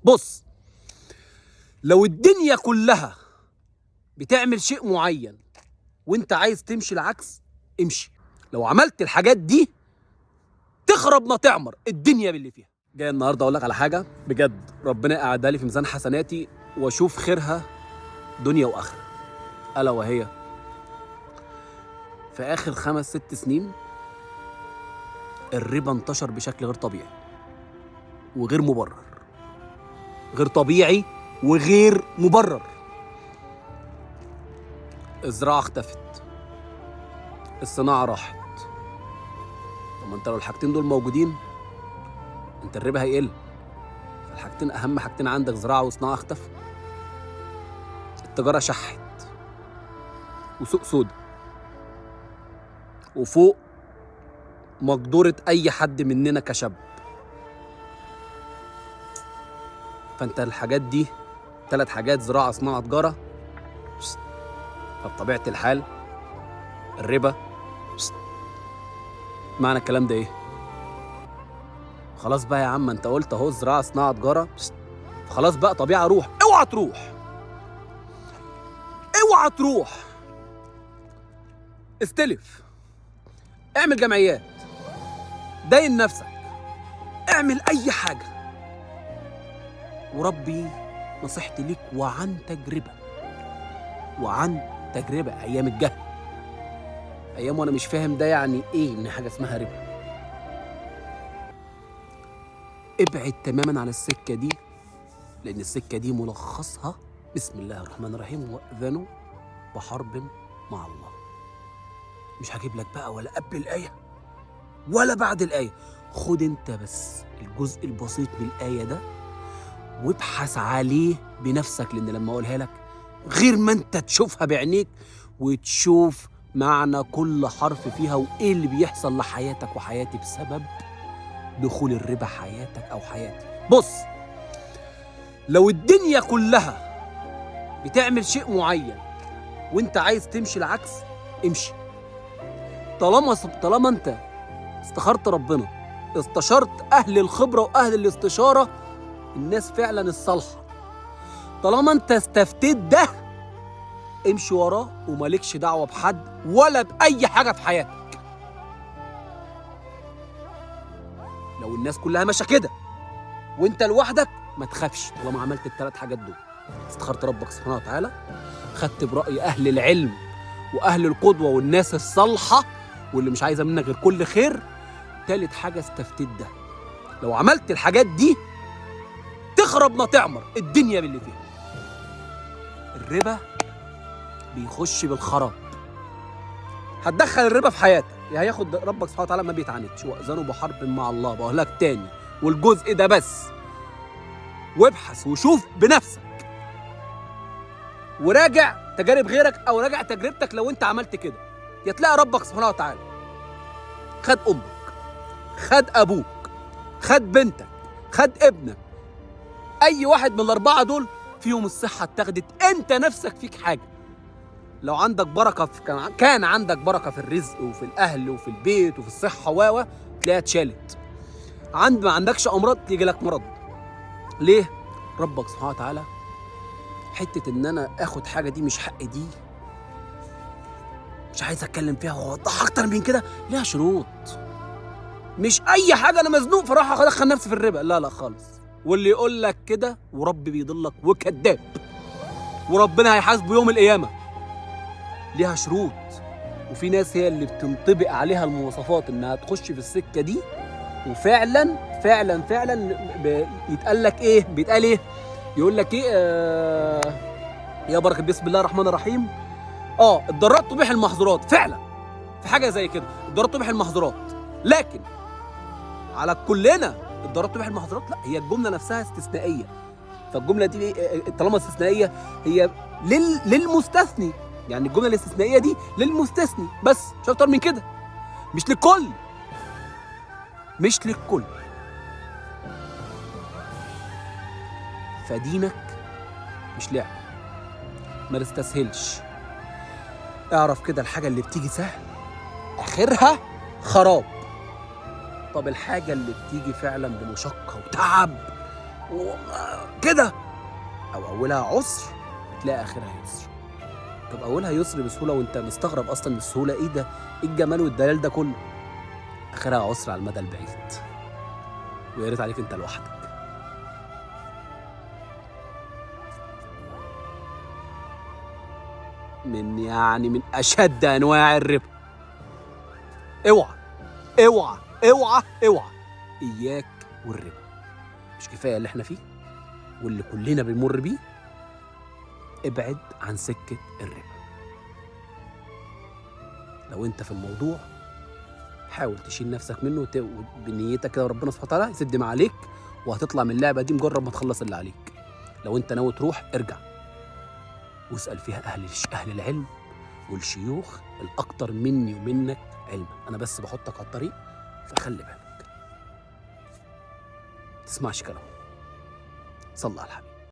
بص، لو الدنيا كلها بتعمل شيء معين وانت عايز تمشي العكس، امشي. لو عملت الحاجات دي تخرب ما تعمر الدنيا باللي فيها. جاي النهارده اقول لك على حاجه بجد ربنا قعدها لي في ميزان حسناتي واشوف خيرها دنيا واخره، الا وهي في اخر 5-6 سنين الربا انتشر بشكل غير طبيعي وغير مبرر. غير طبيعي وغير مبرر. الزراعه اختفت، الصناعه راحت. طب ما انت لو الحاجتين دول موجودين انت الربا هيقل. فالحاجتين اهم حاجتين عندك زراعه وصناعه اختفوا. التجاره شحت وسوق سودا وفوق مقدورة اي حد مننا كشاب. فانت الحاجات دي 3 حاجات: زراعه صناعه تجاره. فبطبيعه الحال الربا معنى الكلام ده ايه؟ خلاص بقى يا عم، انت قلت اهو زراعه صناعه تجاره، خلاص بقى طبيعه روح. اوعى تروح، اوعى تروح. استلف، اعمل جمعيات، داين نفسك، اعمل اي حاجه. وربي نصيحتي ليك وعن تجربه، وعن تجربه. ايام الجهل، ايام وانا مش فاهم ده يعني ايه ان حاجه اسمها ربا، ابعد تماما عن السكه دي، لان السكه دي ملخصها بسم الله الرحمن الرحيم: واذنوا بحرب مع الله. مش هجيب لك بقى ولا قبل الايه ولا بعد الايه. خد انت بس الجزء البسيط من الايه ده وابحث عليه بنفسك، لان لما اقولها لك غير ما انت تشوفها بعينيك وتشوف معنى كل حرف فيها وايه اللي بيحصل لحياتك وحياتي بسبب دخول الربا حياتك او حياتي. بص، لو الدنيا كلها بتعمل شيء معين وانت عايز تمشي العكس، امشي. طالما انت استخرت ربنا، استشرت اهل الخبره واهل الاستشاره، الناس فعلا الصالحه، طالما انت استفتيت ده، امشي وراه ومالكش دعوه بحد ولا باي حاجه في حياتك. لو الناس كلها ماشيه كده وانت لوحدك، ما تخافش طالما عملت ال3 حاجات دول. استخرت ربك سبحانه وتعالى، خدت برأي اهل العلم واهل القدوه والناس الصالحه واللي مش عايزه منك غير كل خير. 3 حاجه استفتيت ده. لو عملت الحاجات دي تخرب ما تعمر الدنيا باللي فيها. الربا بيخش بالخراب. هتدخل الربا في حياتك، يا هياخد ربك سبحانه وتعالى ما بيتعاندش: واذنوا بحرب مع الله. بقول لك تاني والجزء ده بس، وابحث وشوف بنفسك وراجع تجارب غيرك او راجع تجربتك. لو انت عملت كده يا تلاقي ربك سبحانه وتعالى خد امك، خد ابوك، خد بنتك، خد ابنك. اي واحد من ال4 دول فيهم الصحه اتاخدت. انت نفسك فيك حاجه. لو عندك بركه كان عندك بركه في الرزق وفي الاهل وفي البيت وفي الصحه تلاقيها اتشالت. ما عندكش امراض تيجي لك مرض. ليه؟ ربك سبحانه وتعالى حته ان انا اخد حاجه دي مش حق دي، مش عايز اتكلم فيها واوضحها اكتر من كده. ليها شروط. مش اي حاجه انا مزنوق فراح ادخل نفسي في الربا، لا خالص. واللي يقول لك كده وربي بيضلك وكذاب، وربنا هيحاسبه يوم القيامه. ليها شروط، وفي ناس هي اللي بتنطبق عليها المواصفات انها تخش في السكه دي، وفعلا فعلا فعلا يتقال لك ايه؟ بيتقال ايه؟ يقول لك ايه؟ يا بركه بسم الله الرحمن الرحيم: الضرورات تبيح المحظورات. فعلا في حاجه زي كده، الضرورات تبيح المحظورات. لكن على كلنا الضرورات تبيح المحظورات؟ لا، هي الجمله نفسها استثنائيه. فالجمله دي طالما استثنائيه هي للمستثني. يعني الجمله الاستثنائيه دي للمستثني بس، مش اكتر من كده. مش للكل، مش للكل. فدينك مش لعب، ما تستسهلش. اعرف كده الحاجه اللي بتيجي سهل اخرها خراب. طب الحاجه اللي بتيجي فعلا بمشقه وتعب كده، او اولها عسر تلاقي اخرها يسر. طب اولها يسر بسهوله وانت مستغرب اصلا من السهوله، ايه ده؟ ايه الجمال والدلال ده كله؟ اخرها عسر على المدى البعيد، ويا ريت عليك انت لوحدك. من اشد انواع الربا. اوعى اوعى اوعى اوعى، اياك والربا. مش كفايه اللي احنا فيه واللي كلنا بنمر بيه؟ ابعد عن سكه الربا. لو انت في الموضوع حاول تشيل نفسك منه بنيتك كده، وربنا سبحانه وتعالى يسد ما عليك، وهتطلع من اللعبه دي مجرد ما تخلص اللي عليك. لو انت ناوي تروح ارجع واسال فيها اهل العلم والشيوخ الاكتر مني ومنك علما. انا بس بحطك على الطريق، فخلي بالك. تسمعش كلام. صلى على الحبيب.